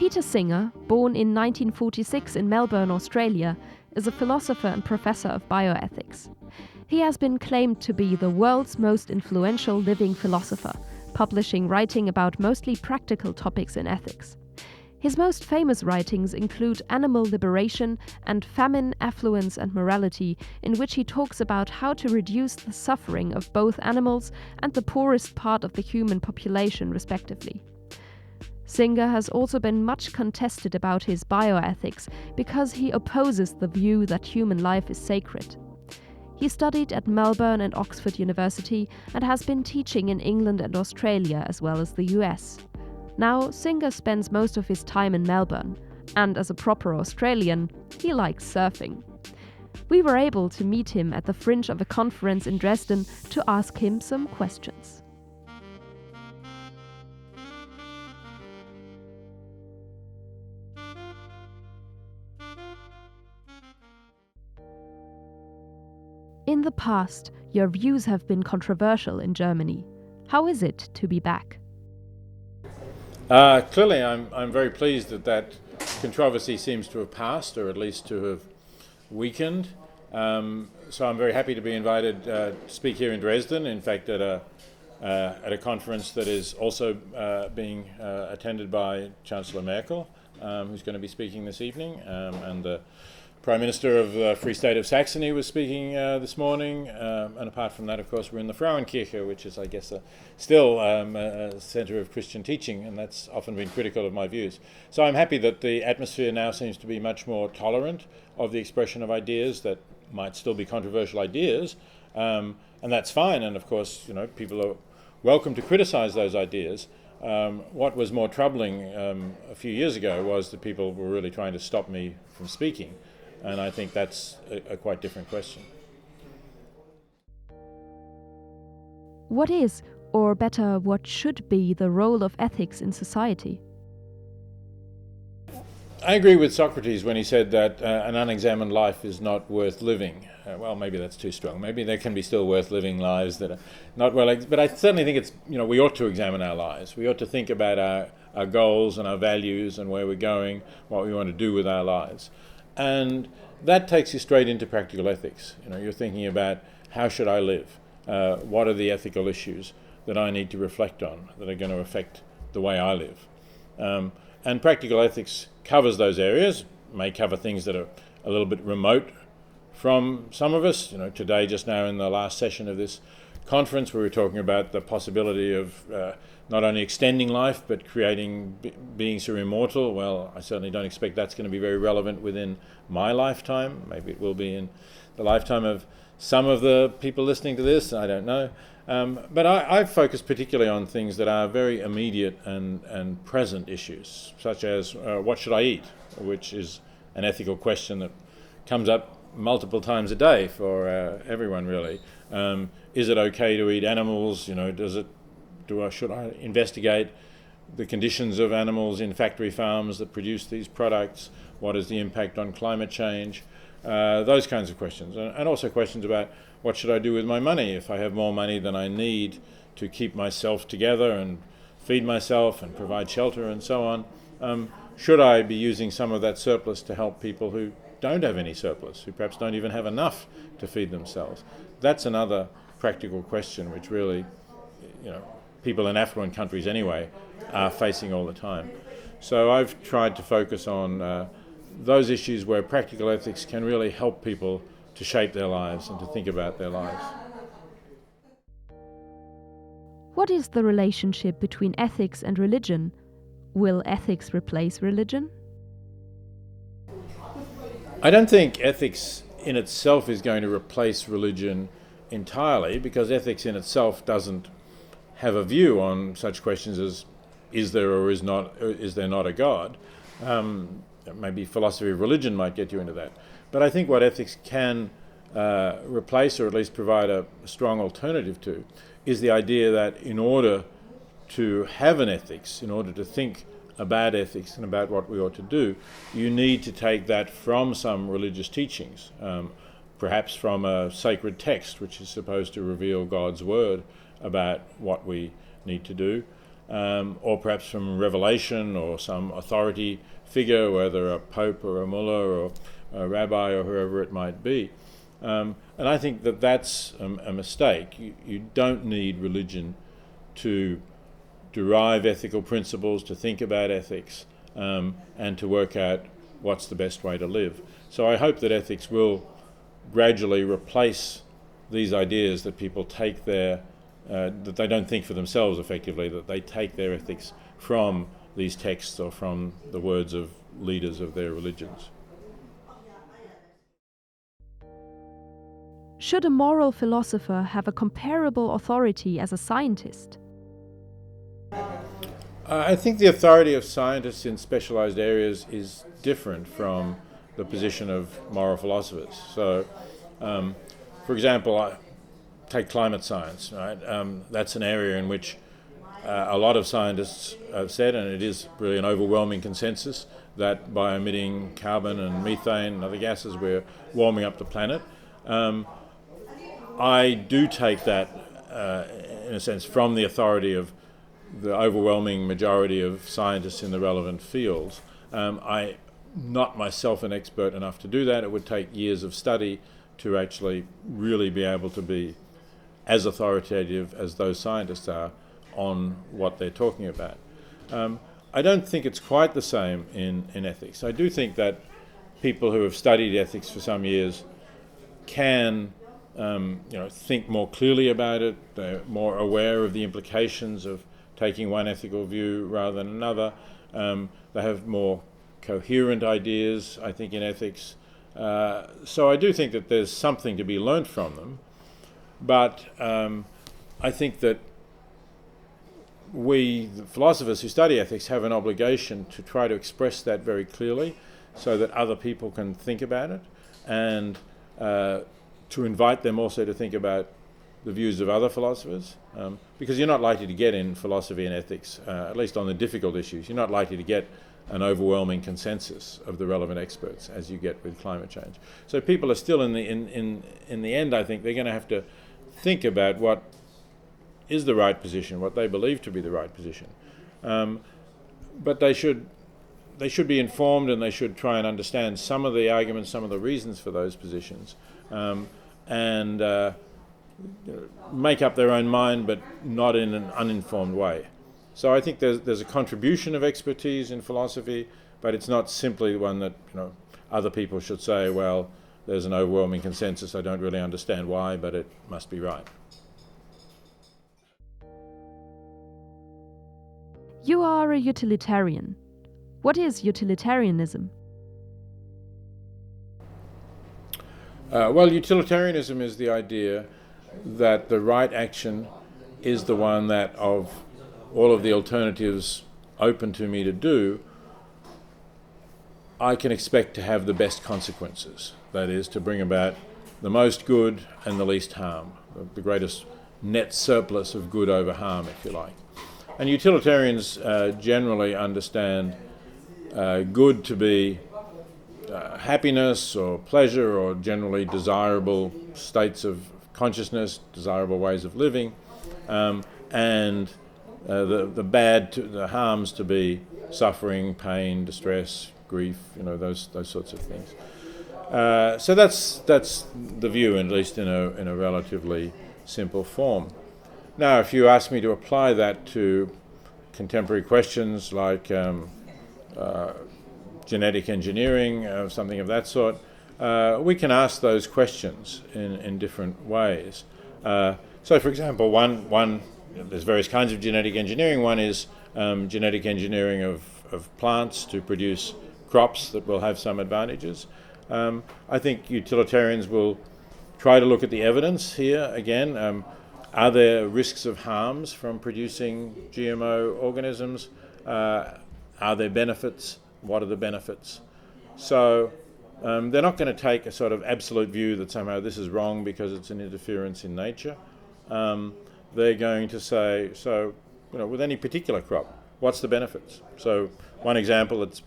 Peter Singer, born in 1946 in Melbourne, Australia, is a philosopher and professor of bioethics. He has been claimed to be the world's most influential living philosopher, publishing writing about mostly practical topics in ethics. His most famous writings include Animal Liberation and Famine, Affluence and Morality, in which he talks about how to reduce the suffering of both animals and the poorest part of the human population, respectively. Singer has also been much contested about his bioethics because he opposes the view that human life is sacred. He studied at Melbourne and Oxford University and has been teaching in England and Australia as well as the US. Now, Singer spends most of his time in Melbourne, and as a proper Australian, he likes surfing. We were able to meet him at the fringe of a conference in Dresden to ask him some questions. In the past, your views have been controversial in Germany. How is it to be back? Clearly, I'm very pleased that controversy seems to have passed, or at least to have weakened. So I'm very happy to be invited to speak here in Dresden. In fact, at a conference that is also being attended by Chancellor Merkel, who's going to be speaking this evening, and the Prime Minister of the Free State of Saxony was speaking this morning, and apart from that, of course, we're in the Frauenkirche, which is, I guess, still a centre of Christian teaching, and that's often been critical of my views. So I'm happy that the atmosphere now seems to be much more tolerant of the expression of ideas that might still be controversial ideas, and that's fine. And of course, people are welcome to criticise those ideas. What was more troubling a few years ago was that people were really trying to stop me from speaking. And I think that's a quite different question. What is, or better, what should be the role of ethics in society? I agree with Socrates when he said that an unexamined life is not worth living. Well, maybe that's too strong. Maybe there can be still worth living lives that are not well. But I certainly think it's, we ought to examine our lives. We ought to think about our goals and our values and where we're going, what we want to do with our lives. And that takes you straight into practical ethics. You're thinking about how should I live? What are the ethical issues that I need to reflect on that are going to affect the way I live? And practical ethics covers those areas, may cover things that are a little bit remote from some of us. Today, just now in the last session of this conference, we were talking about the possibility of not only extending life, but creating beings who are immortal. Well, I certainly don't expect that's going to be very relevant within my lifetime. Maybe it will be in the lifetime of some of the people listening to this, I don't know. But I've focused particularly on things that are very immediate and present issues, such as what should I eat, which is an ethical question that comes up multiple times a day for everyone, really. Is it okay to eat animals? Should I investigate the conditions of animals in factory farms that produce these products? What is the impact on climate change? Those kinds of questions. And also questions about what should I do with my money if I have more money than I need to keep myself together and feed myself and provide shelter and so on. Should I be using some of that surplus to help people who don't have any surplus, who perhaps don't even have enough to feed themselves? That's another practical question which really, people in affluent countries anyway are facing all the time. So I've tried to focus on those issues where practical ethics can really help people to shape their lives and to think about their lives. What is the relationship between ethics and religion? Will ethics replace religion? I don't think ethics in itself is going to replace religion entirely, because ethics in itself doesn't have a view on such questions as is there or is there not a God. Maybe philosophy of religion might get you into that. But I think what ethics can replace, or at least provide a strong alternative to, is the idea that in order to have an ethics, in order to think about ethics and about what we ought to do, you need to take that from some religious teachings, perhaps from a sacred text which is supposed to reveal God's word about what we need to do. or perhaps from revelation or some authority figure, whether a pope or a mullah or a rabbi or whoever it might be. And I think that that's a mistake. You don't need religion to derive ethical principles, to think about ethics, and to work out what's the best way to live. So I hope that ethics will gradually replace these ideas that people take that they don't think for themselves effectively, that they take their ethics from these texts or from the words of leaders of their religions. Should a moral philosopher have a comparable authority as a scientist? I think the authority of scientists in specialized areas is different from the position of moral philosophers. So, for example, take climate science, right? That's an area in which a lot of scientists have said, and it is really an overwhelming consensus, that by emitting carbon and methane and other gases, we're warming up the planet. I do take that, in a sense, from the authority of the overwhelming majority of scientists in the relevant fields. I'm not myself an expert enough to do that. It would take years of study to actually really be able to be as authoritative as those scientists are on what they're talking about. I don't think it's quite the same in ethics. I do think that people who have studied ethics for some years can think more clearly about it. They're more aware of the implications of taking one ethical view rather than another. They have more coherent ideas, I think, in ethics. So I do think that there's something to be learnt from them. But I think that we, the philosophers who study ethics, have an obligation to try to express that very clearly so that other people can think about it, and to invite them also to think about the views of other philosophers, because you're not likely to get in philosophy and ethics, at least on the difficult issues, you're not likely to get an overwhelming consensus of the relevant experts as you get with climate change. So people are still in the end, I think, they're going to have to think about what is the right position, what they believe to be the right position. But they should be informed, and they should try and understand some of the arguments, some of the reasons for those positions, and make up their own mind, but not in an uninformed way. So I think there's a contribution of expertise in philosophy, but it's not simply one that other people should say, well, there's an overwhelming consensus, I don't really understand why, but it must be right. You are a utilitarian. What is utilitarianism? Well, utilitarianism is the idea that the right action is the one that, of all of the alternatives open to me to do, I can expect to have the best consequences. That is, to bring about the most good and the least harm, the greatest net surplus of good over harm, if you like. And utilitarians generally understand good to be happiness or pleasure, or generally desirable states of consciousness, desirable ways of living, and the bad, the harms to be suffering, pain, distress, grief, those sorts of things. So that's the view, at least in a relatively simple form. Now, if you ask me to apply that to contemporary questions like genetic engineering, something of that sort, we can ask those questions in different ways. So, for example, there's various kinds of genetic engineering. One is genetic engineering of plants to produce crops that will have some advantages. I think utilitarians will try to look at the evidence here again. Are there risks of harms from producing GMO organisms? Are there benefits? What are the benefits? So they're not going to take a sort of absolute view that somehow this is wrong because it's an interference in nature. They're going to say, so, with any particular crop, what's the benefits? So one example that's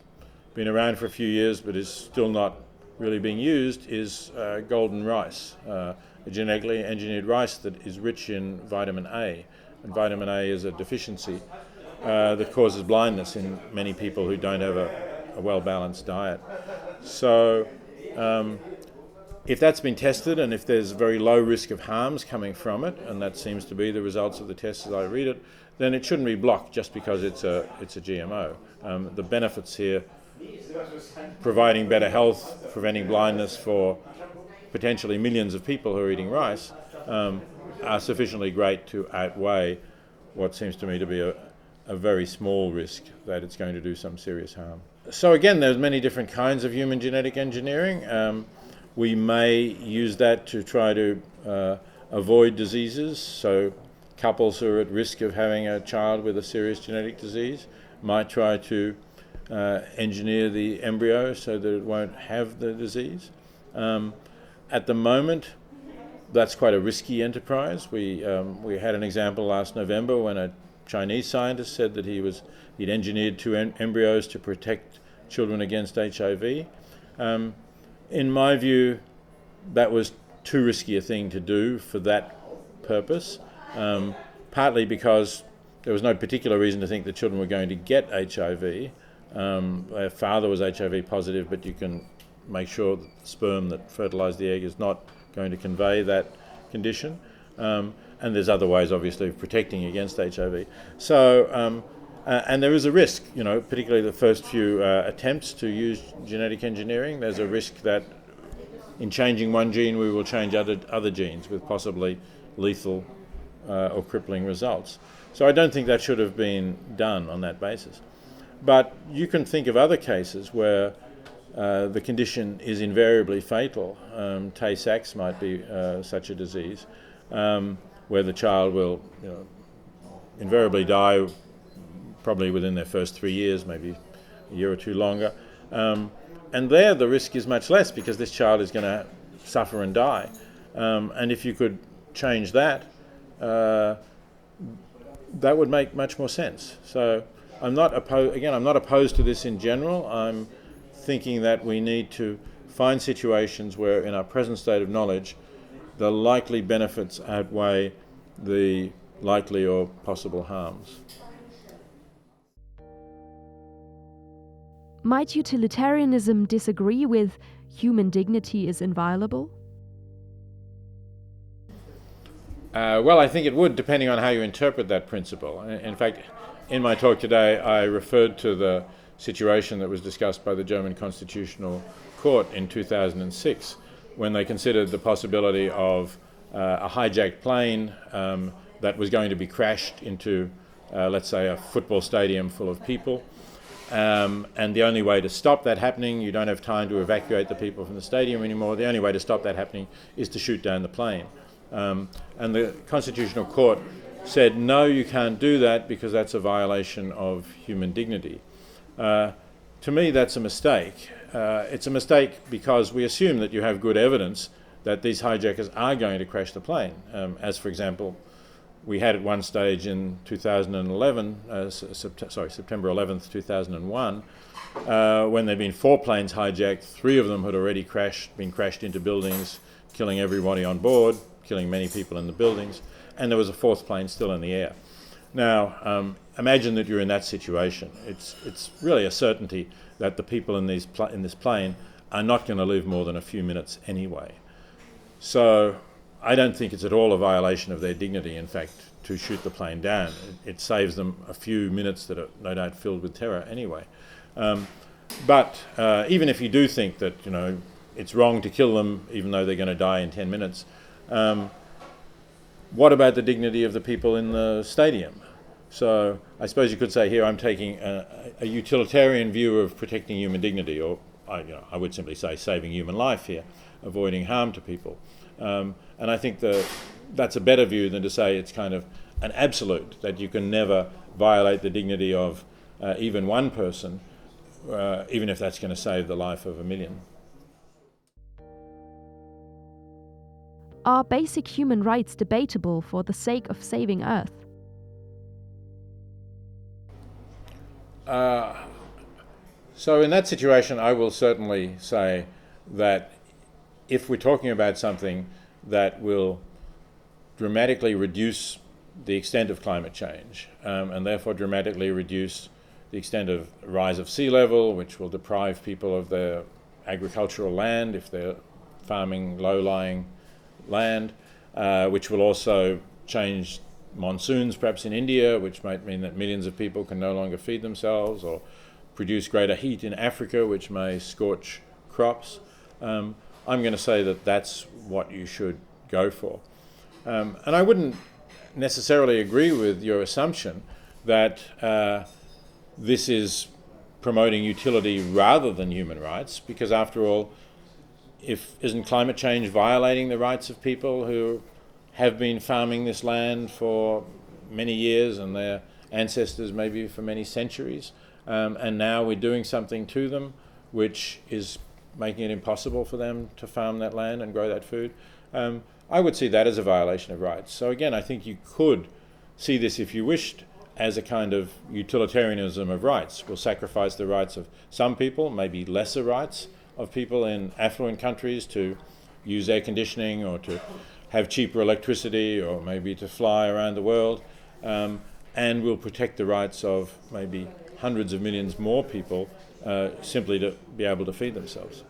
been around for a few years but is still not really being used is golden rice, a genetically engineered rice that is rich in vitamin A. And vitamin A is a deficiency. that causes blindness in many people who don't have a well-balanced diet. So if that's been tested and if there's very low risk of harms coming from it, and that seems to be the results of the tests as I read it, then it shouldn't be blocked just because it's a GMO. The benefits here, providing better health, preventing blindness for potentially millions of people who are eating rice, are sufficiently great to outweigh what seems to me to be a very small risk that it's going to do some serious harm. So again, there's many different kinds of human genetic engineering. We may use that to try to avoid diseases. So couples who are at risk of having a child with a serious genetic disease might try to engineer the embryo so that it won't have the disease. At the moment, that's quite a risky enterprise. We had an example last November when a Chinese scientist said that he'd engineered two embryos to protect children against HIV. In my view, that was too risky a thing to do for that purpose, partly because there was no particular reason to think that children were going to get HIV. Their father was HIV positive, but you can make sure that the sperm that fertilised the egg is not going to convey that condition. And there's other ways, obviously, of protecting against HIV. So, and there is a risk, particularly the first few attempts to use genetic engineering, there's a risk that in changing one gene we will change other genes with possibly lethal or crippling results. So I don't think that should have been done on that basis. But you can think of other cases where the condition is invariably fatal. Tay-Sachs might be such a disease, where the child will invariably die probably within their first 3 years, maybe a year or two longer. And there the risk is much less because this child is going to suffer and die. And if you could change that, that would make much more sense. So I'm not opposed to this in general. I'm thinking that we need to find situations where in our present state of knowledge the likely benefits outweigh the likely or possible harms. Might utilitarianism disagree with human dignity is inviolable? Well, I think it would, depending on how you interpret that principle. In fact, in my talk today, I referred to the situation that was discussed by the German Constitutional Court in 2006, when they considered the possibility of a hijacked plane that was going to be crashed into, let's say, a football stadium full of people. And the only way to stop that happening, you don't have time to evacuate the people from the stadium anymore, the only way to stop that happening is to shoot down the plane. And the Constitutional Court said, no, you can't do that because that's a violation of human dignity. To me, that's a mistake. It's a mistake because we assume that you have good evidence that these hijackers are going to crash the plane. As, for example, we had at one stage in 2011, September 11th, 2001, when there'd been 4 planes hijacked, 3 of them had already been crashed into buildings, killing everybody on board, killing many people in the buildings, and there was a 4th plane still in the air. Now, imagine that you're in that situation. It's really a certainty that the people in this plane are not going to live more than a few minutes anyway. So I don't think it's at all a violation of their dignity, in fact, to shoot the plane down. It saves them a few minutes that are no doubt filled with terror anyway. But even if you do think that, it's wrong to kill them even though they're going to die in 10 minutes, what about the dignity of the people in the stadium? So I suppose you could say here I'm taking a utilitarian view of protecting human dignity, or I would simply say saving human life here, avoiding harm to people. And I think that's a better view than to say it's kind of an absolute, that you can never violate the dignity of even one person, even if that's going to save the life of a million. Are basic human rights debatable for the sake of saving Earth? So in that situation, I will certainly say that if we're talking about something that will dramatically reduce the extent of climate change, and therefore dramatically reduce the extent of rise of sea level, which will deprive people of their agricultural land if they're farming low-lying land, which will also change monsoons perhaps in India, which might mean that millions of people can no longer feed themselves, or produce greater heat in Africa, which may scorch crops. I'm going to say that that's what you should go for. And I wouldn't necessarily agree with your assumption that this is promoting utility rather than human rights, because after all, isn't climate change violating the rights of people who have been farming this land for many years and their ancestors maybe for many centuries, and now we're doing something to them which is making it impossible for them to farm that land and grow that food? I would see that as a violation of rights. So again, I think you could see this, if you wished, as a kind of utilitarianism of rights. We'll sacrifice the rights of some people, maybe lesser rights of people in affluent countries to use air conditioning or to have cheaper electricity or maybe to fly around the world, and we'll protect the rights of maybe hundreds of millions more people simply to be able to feed themselves.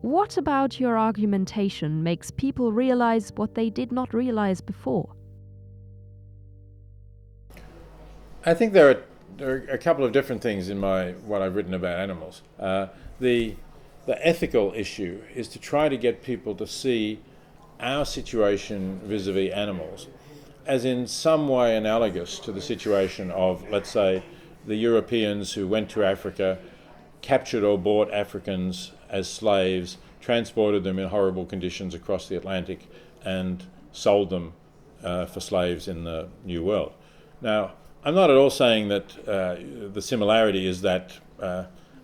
What about your argumentation makes people realize what they did not realize before? I think there are a couple of different things in what I've written about animals. The ethical issue is to try to get people to see our situation vis-a-vis animals as in some way analogous to the situation of, let's say, the Europeans who went to Africa, captured or bought Africans as slaves, transported them in horrible conditions across the Atlantic, and sold them for slaves in the New World. Now, I'm not at all saying that the similarity is that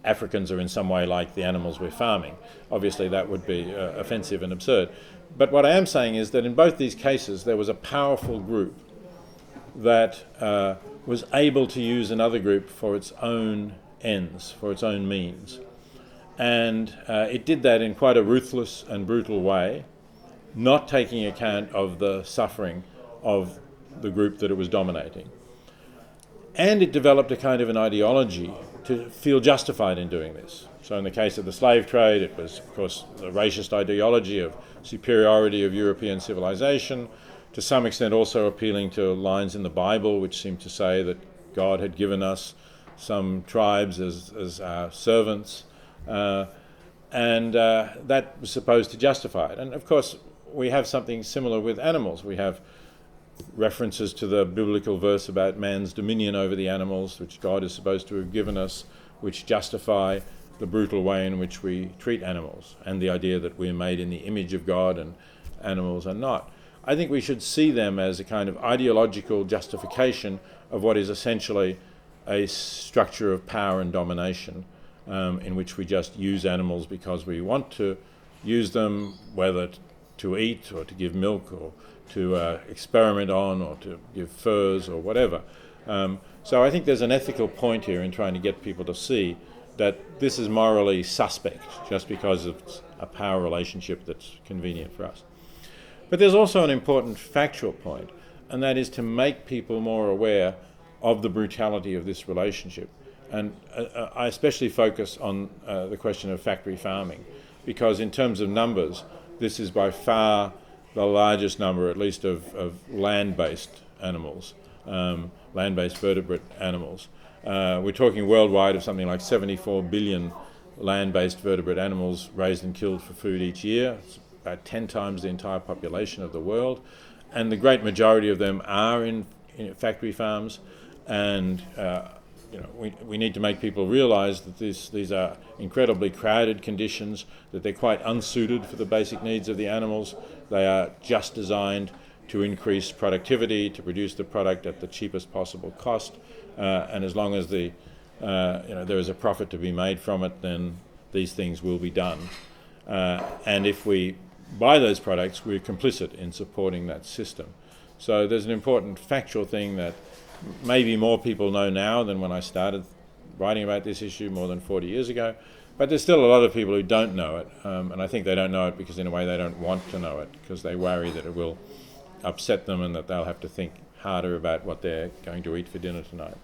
Africans are in some way like the animals we're farming. Obviously, that would be offensive and absurd. But what I am saying is that in both these cases, there was a powerful group that was able to use another group for its own ends, for its own means. And it did that in quite a ruthless and brutal way, not taking account of the suffering of the group that it was dominating. And it developed a kind of an ideology to feel justified in doing this. So in the case of the slave trade, it was, of course, the racist ideology of superiority of European civilization, to some extent also appealing to lines in the Bible which seem to say that God had given us some tribes as our servants, and that was supposed to justify it. And of course, we have something similar with animals. We have references to the biblical verse about man's dominion over the animals, which God is supposed to have given us, which justify the brutal way in which we treat animals, and the idea that we're made in the image of God and animals are not. I think we should see them as a kind of ideological justification of what is essentially a structure of power and domination, in which we just use animals because we want to use them, whether to eat or to give milk or to experiment on or to give furs or whatever. So I think there's an ethical point here in trying to get people to see that this is morally suspect just because it's a power relationship that's convenient for us. But there's also an important factual point, and that is to make people more aware of the brutality of this relationship. And I especially focus on the question of factory farming, because in terms of numbers, this is by far the largest number, at least of land-based animals, land-based vertebrate animals. We're talking worldwide of something like 74 billion land-based vertebrate animals raised and killed for food each year. It's about 10 times the entire population of the world. And the great majority of them are in factory farms. And we need to make people realise that these are incredibly crowded conditions, that they're quite unsuited for the basic needs of the animals. They are just designed to increase productivity, to produce the product at the cheapest possible cost, and as long as there is a profit to be made from it, then these things will be done. And if we buy those products, we're complicit in supporting that system. So there's an important factual thing that maybe more people know now than when I started writing about this issue more than 40 years ago, But there's still a lot of people who don't know it, and I think they don't know it because in a way they don't want to know it, because they worry that it will upset them and that they'll have to think harder about what they're going to eat for dinner tonight.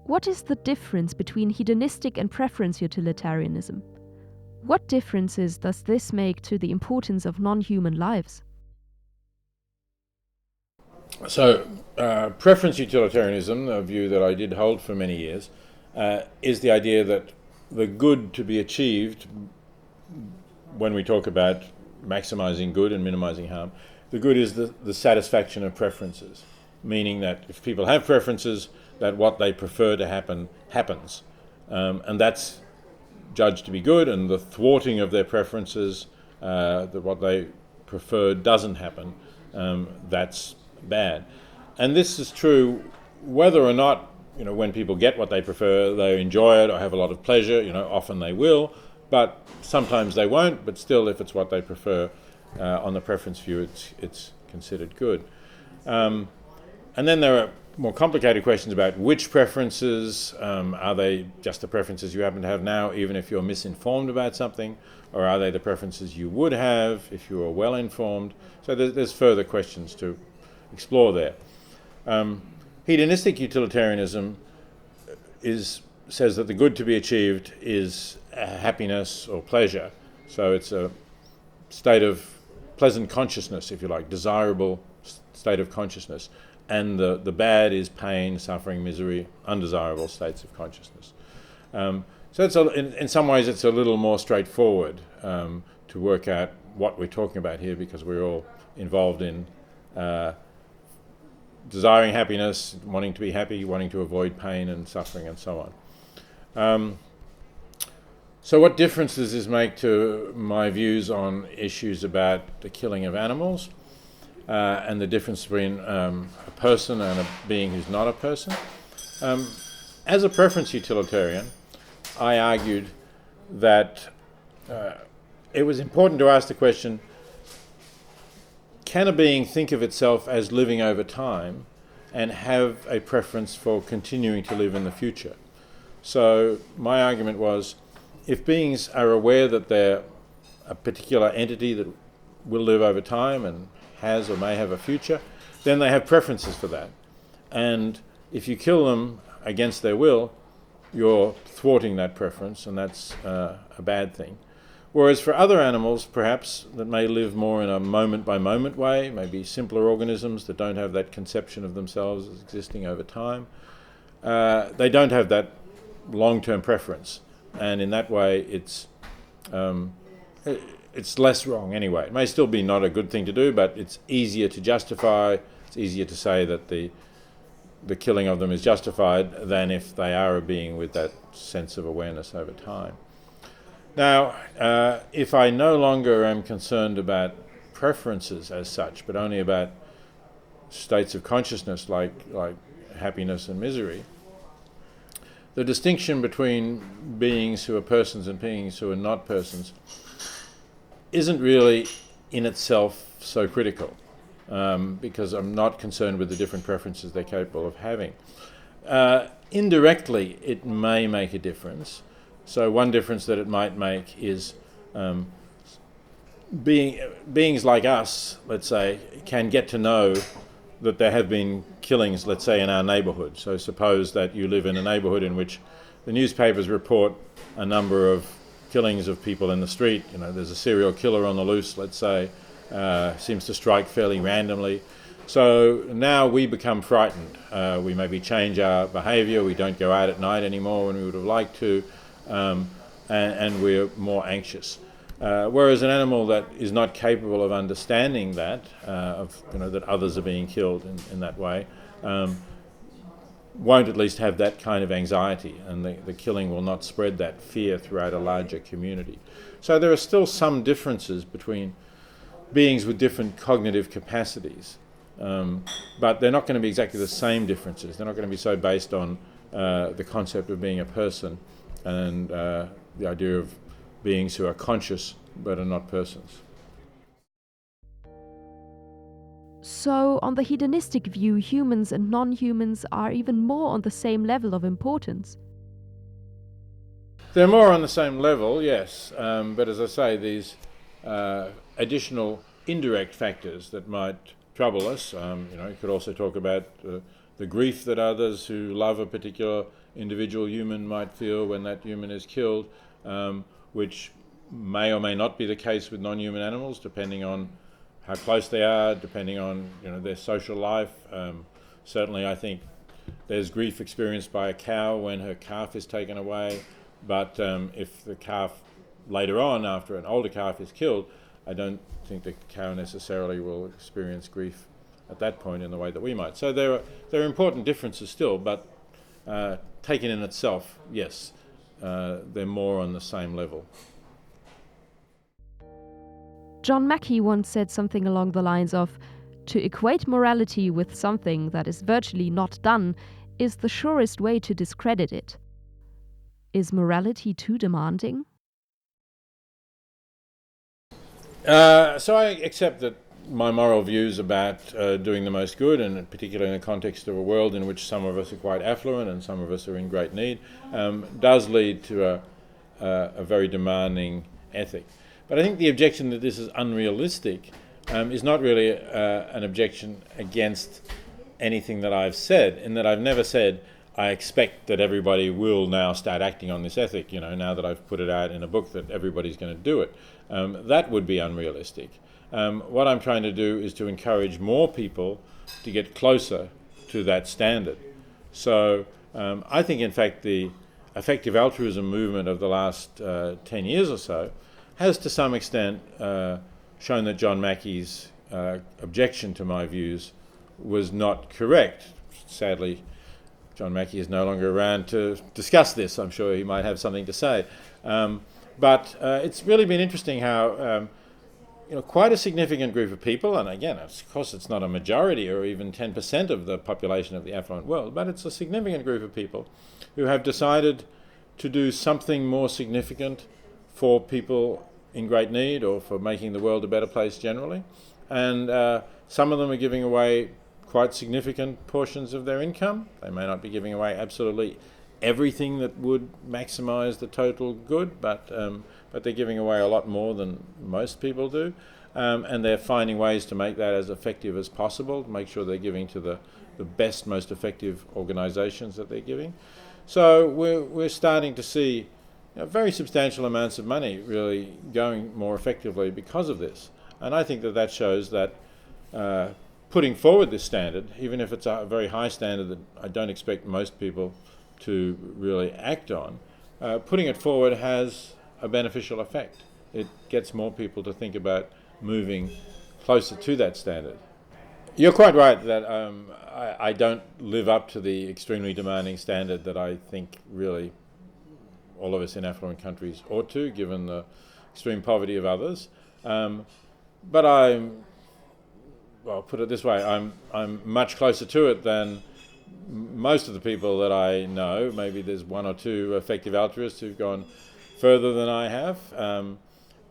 What is the difference between hedonistic and preference utilitarianism? What differences does this make to the importance of non-human lives? So, preference utilitarianism, a view that I did hold for many years, is the idea that the good to be achieved, when we talk about maximizing good and minimizing harm, the good is the satisfaction of preferences, meaning that if people have preferences, that what they prefer to happen happens, and that's judged to be good, and the thwarting of their preferences, that what they prefer doesn't happen, that's bad. And this is true whether or not, when people get what they prefer, they enjoy it or have a lot of pleasure. Often they will, but sometimes they won't. But still, if it's what they prefer, on the preference view, it's considered good. And then there are more complicated questions about which preferences. Are they just the preferences you happen to have now, even if you're misinformed about something? Or are they the preferences you would have if you were well informed? So there's further questions to explore there. Hedonistic utilitarianism says that the good to be achieved is happiness or pleasure. So it's a state of pleasant consciousness, if you like, desirable state of consciousness. And the bad is pain, suffering, misery, undesirable states of consciousness. So it's in some ways it's a little more straightforward to work out what we're talking about here, because we're all involved in desiring happiness, wanting to be happy, wanting to avoid pain and suffering and so on. So what difference does this make to my views on issues about the killing of animals? And the difference between a person and a being who's not a person. As a preference utilitarian, I argued that it was important to ask the question, can a being think of itself as living over time and have a preference for continuing to live in the future? So my argument was, if beings are aware that they're a particular entity that will live over time and has or may have a future, then they have preferences for that. And if you kill them against their will, you're thwarting that preference, and that's a bad thing. Whereas for other animals, perhaps, that may live more in a moment-by-moment way, maybe simpler organisms that don't have that conception of themselves as existing over time, they don't have that long-term preference. And in that way, it's less wrong anyway. It may still be not a good thing to do, but it's easier to justify. It's easier to say that the killing of them is justified than if they are a being with that sense of awareness over time. Now, if I no longer am concerned about preferences as such, but only about states of consciousness like happiness and misery, the distinction between beings who are persons and beings who are not persons isn't really in itself so critical, because I'm not concerned with the different preferences they're capable of having. Indirectly, it may make a difference. So one difference that it might make is beings like us, let's say, can get to know that there have been killings, let's say, in our neighbourhood. So suppose that you live in a neighbourhood in which the newspapers report a number of killings of people in the street. There's a serial killer on the loose, let's say, seems to strike fairly randomly. So now we become frightened. We maybe change our behaviour. We don't go out at night anymore when we would have liked to, and we're more anxious. Whereas an animal that is not capable of understanding that, that others are being killed in that way, won't at least have that kind of anxiety, and the killing will not spread that fear throughout a larger community. So there are still some differences between beings with different cognitive capacities, but they're not going to be exactly the same differences. They're not going to be so based on the concept of being a person and the idea of beings who are conscious but are not persons. So, on the hedonistic view, humans and non-humans are even more on the same level of importance. They're more on the same level, yes, but as I say, these additional indirect factors that might trouble us. You could also talk about the grief that others who love a particular individual human might feel when that human is killed, which may or may not be the case with non-human animals, depending on how close they are, depending on their social life. Certainly, I think there's grief experienced by a cow when her calf is taken away, but if the calf later on, after an older calf is killed, I don't think the cow necessarily will experience grief at that point in the way that we might. So there are important differences still, but taken in itself, yes, they're more on the same level. John Mackey once said something along the lines of, "To equate morality with something that is virtually not done is the surest way to discredit it." Is morality too demanding? So I accept that my moral views about doing the most good, and particularly in the context of a world in which some of us are quite affluent and some of us are in great need, does lead to a very demanding ethic. But I think the objection that this is unrealistic is not really an objection against anything that I've said, in that I've never said I expect that everybody will now start acting on this ethic, now that I've put it out in a book that everybody's going to do it. That would be unrealistic. What I'm trying to do is to encourage more people to get closer to that standard. So I think, in fact, the effective altruism movement of the last 10 years or so has to some extent shown that John Mackey's objection to my views was not correct. Sadly, John Mackey is no longer around to discuss this. I'm sure he might have something to say. But it's really been interesting how quite a significant group of people, and again, of course it's not a majority or even 10% of the population of the affluent world, but it's a significant group of people who have decided to do something more significant for people in great need or for making the world a better place generally. And some of them are giving away quite significant portions of their income. They may not be giving away absolutely everything that would maximize the total good, but they're giving away a lot more than most people do. And they're finding ways to make that as effective as possible, to make sure they're giving to the best, most effective organizations that they're giving. So we're starting to see very substantial amounts of money really going more effectively because of this. And I think that shows that putting forward this standard, even if it's a very high standard that I don't expect most people to really act on, putting it forward has a beneficial effect. It gets more people to think about moving closer to that standard. You're quite right that I don't live up to the extremely demanding standard that I think really all of us in affluent countries ought to, given the extreme poverty of others. But put it this way, I'm much closer to it than most of the people that I know. Maybe there's one or two effective altruists who've gone further than I have.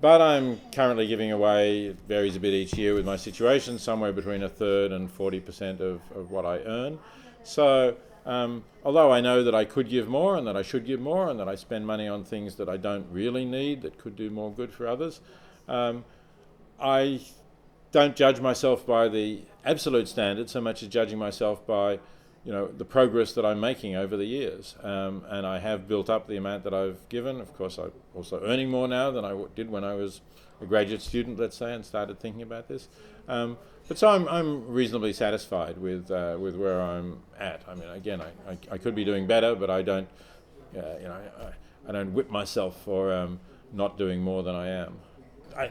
But I'm currently giving away, it varies a bit each year with my situation, somewhere between a third and 40% of what I earn. So although I know that I could give more and that I should give more and that I spend money on things that I don't really need that could do more good for others, I don't judge myself by the absolute standard so much as judging myself by the progress that I'm making over the years. And I have built up the amount that I've given. Of course, I'm also earning more now than I did when I was a graduate student, let's say, and started thinking about this. But so I'm reasonably satisfied with where I'm at. I mean, again, I could be doing better, but I don't, I don't whip myself for not doing more than I am.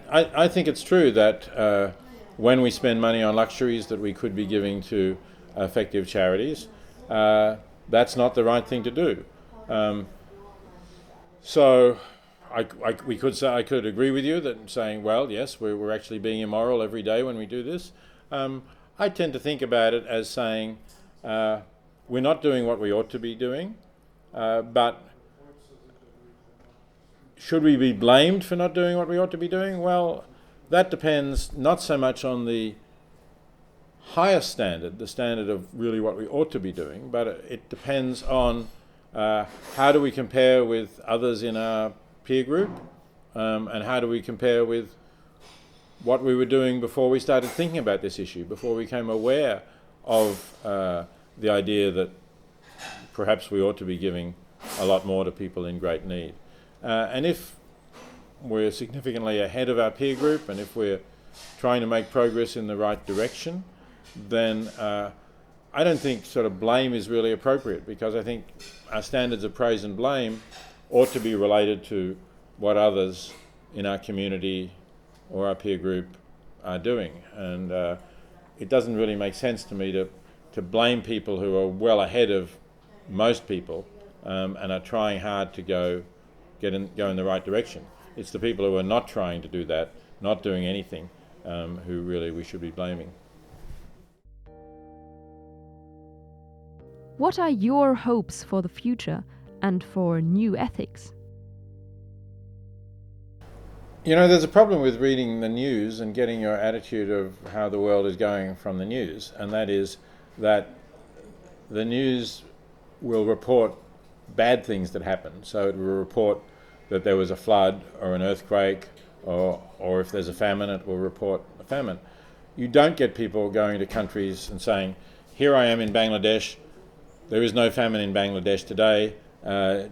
I think it's true that when we spend money on luxuries that we could be giving to effective charities, that's not the right thing to do. So I could agree with you that saying, well, yes, we're actually being immoral every day when we do this. I tend to think about it as saying we're not doing what we ought to be doing, but should we be blamed for not doing what we ought to be doing? Well, that depends not so much on the higher standard, the standard of really what we ought to be doing, but it depends on How do we compare with others in our peer group? And how do we compare with what we were doing before we started thinking about this issue, before we became aware of the idea that perhaps we ought to be giving a lot more to people in great need. And if we're significantly ahead of our peer group, and if we're trying to make progress in the right direction, then I don't think sort of blame is really appropriate, because I think our standards of praise and blame ought to be related to what others in our community or our peer group are doing. And it doesn't really make sense to me to blame people who are well ahead of most people and are trying hard to go in the right direction. It's the people who are not trying to do that, not doing anything, who really we should be blaming. What are your hopes for the future and for new ethics? You know, there's a problem with reading the news and getting your attitude of how the world is going from the news, and that is that the news will report bad things that happen. So it will report that there was a flood or an earthquake, or if there's a famine, it will report a famine. You don't get people going to countries and saying, here I am in Bangladesh, there is no famine in Bangladesh today.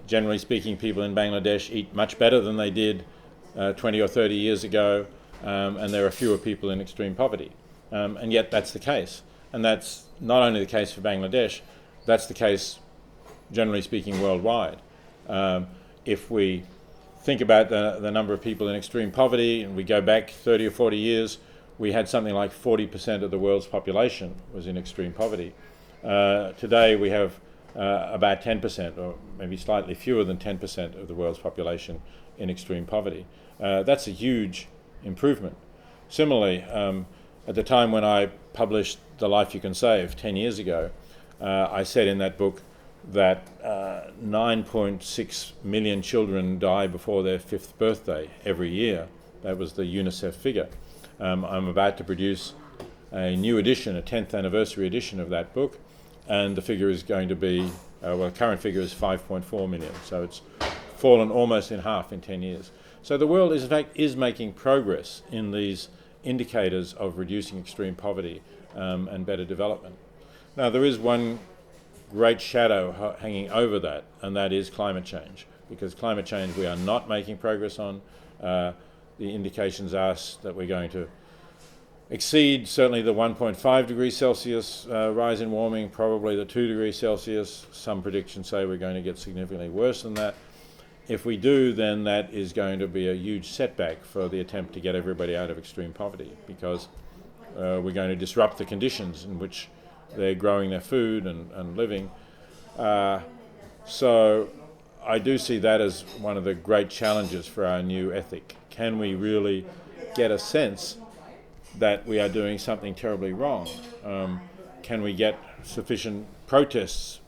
Generally speaking, people in Bangladesh eat much better than they did 20 or 30 years ago, and there are fewer people in extreme poverty. And yet that's the case. And that's not only the case for Bangladesh, that's the case, generally speaking, worldwide. If we think about the number of people in extreme poverty, and we go back 30 or 40 years, we had something like 40% of the world's population was in extreme poverty. Today we have about 10%, or maybe slightly fewer than 10% of the world's population in extreme poverty. That's a huge improvement. Similarly, at the time when I published The Life You Can Save 10 years ago, I said in that book that 9.6 million children die before their 5th birthday every year. That was the UNICEF figure. I'm about to produce a new edition, a 10th anniversary edition of that book, and the figure is going to be, the current figure is 5.4 million, so it's fallen almost in half in 10 years. So the world is, in fact, is making progress in these indicators of reducing extreme poverty and better development. Now, there is one great shadow hanging over that, and that is climate change, because climate change we are not making progress on. The indications are that we're going to exceed certainly the 1.5 degrees Celsius rise in warming, probably the 2 degrees Celsius. Some predictions say we're going to get significantly worse than that. If we do, then that is going to be a huge setback for the attempt to get everybody out of extreme poverty, because we're going to disrupt the conditions in which they're growing their food and living. So I do see that as one of the great challenges for our new ethic. Can we really get a sense that we are doing something terribly wrong? Can we get sufficient protests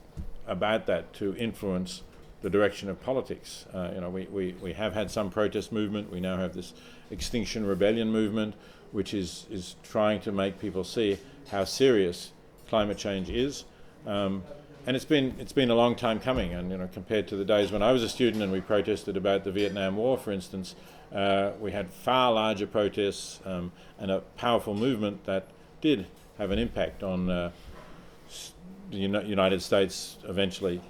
about that to influence the direction of politics? We have had some protest movement. We now have this Extinction Rebellion movement, which is trying to make people see how serious climate change is. And it's been a long time coming. And compared to the days when I was a student and we protested about the Vietnam War, for instance, we had far larger protests and a powerful movement that did have an impact on the United States eventually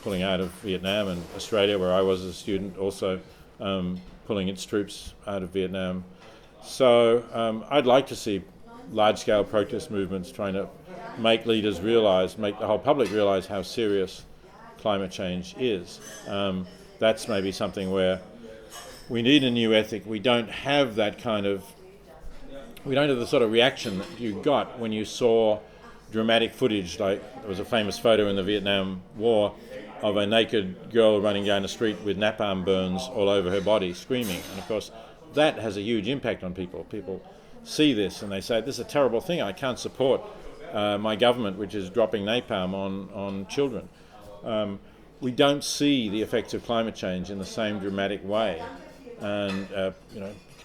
pulling out of Vietnam, and Australia, where I was as a student, also pulling its troops out of Vietnam. So I'd like to see large-scale protest movements trying to make leaders realise, make the whole public realise how serious climate change is. That's maybe something where we need a new ethic. We don't have the sort of reaction that you got when you saw dramatic footage, like there was a famous photo in the Vietnam War of a naked girl running down the street with napalm burns all over her body, screaming. And of course, that has a huge impact on people. People see this and they say, this is a terrible thing. I can't support my government, which is dropping napalm on children. We don't see the effects of climate change in the same dramatic way And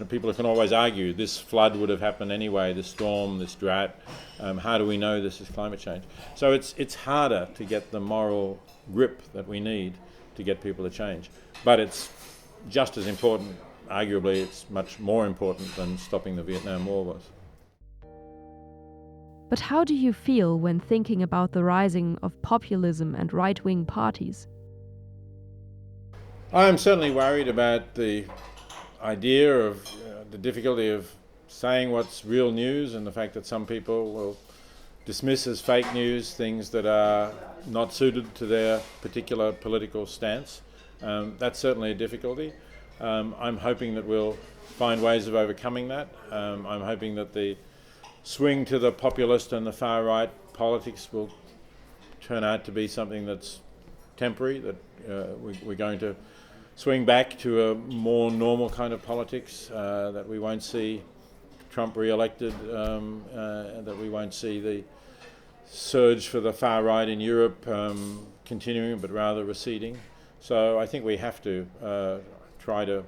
people can always argue this flood would have happened anyway, this storm, this drought. How do we know this is climate change? So it's harder to get the moral grip that we need to get people to change. But it's just as important, arguably it's much more important than stopping the Vietnam War was. But how do you feel when thinking about the rising of populism and right-wing parties? I am certainly worried about the idea of the difficulty of saying what's real news, and the fact that some people will dismiss as fake news things that are not suited to their particular political stance. That's certainly a difficulty. I'm hoping that we'll find ways of overcoming that. I'm hoping that the swing to the populist and the far right politics will turn out to be something that's temporary, that we're going to swing back to a more normal kind of politics, that we won't see Trump re-elected, that we won't see the surge for the far right in Europe continuing but rather receding. So I think we have to try to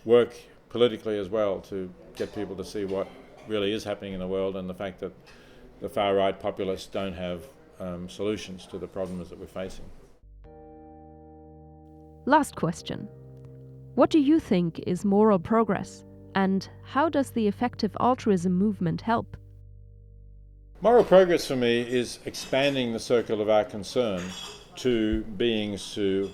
work politically as well to get people to see what really is happening in the world, and the fact that the far right populists don't have solutions to the problems that we're facing. Last question. What do you think is moral progress, and how does the effective altruism movement help? Moral progress for me is expanding the circle of our concern to beings who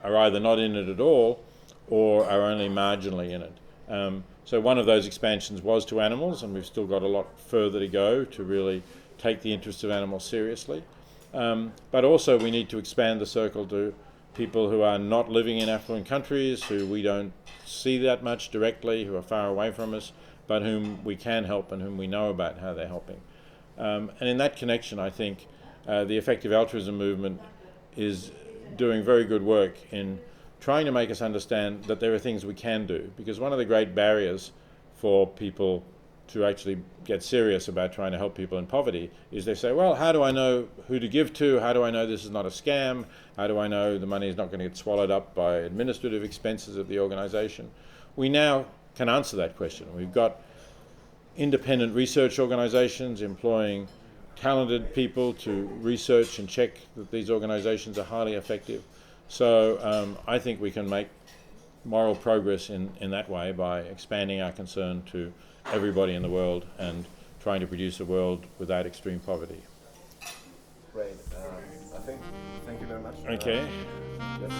are either not in it at all or are only marginally in it. So one of those expansions was to animals, and we've still got a lot further to go to really take the interests of animals seriously. But also we need to expand the circle to people who are not living in affluent countries, who we don't see that much directly, who are far away from us, but whom we can help and whom we know about how they're helping. And in that connection, I think the effective altruism movement is doing very good work in trying to make us understand that there are things we can do. Because one of the great barriers for people to actually get serious about trying to help people in poverty is they say, well, how do I know who to give to? How do I know this is not a scam? How do I know the money is not going to get swallowed up by administrative expenses of the organization? We now can answer that question. We've got independent research organizations employing talented people to research and check that these organizations are highly effective. So I think we can make moral progress in that way by expanding our concern to everybody in the world and trying to produce a world without extreme poverty. Great. Thank you very much. Okay. Yes.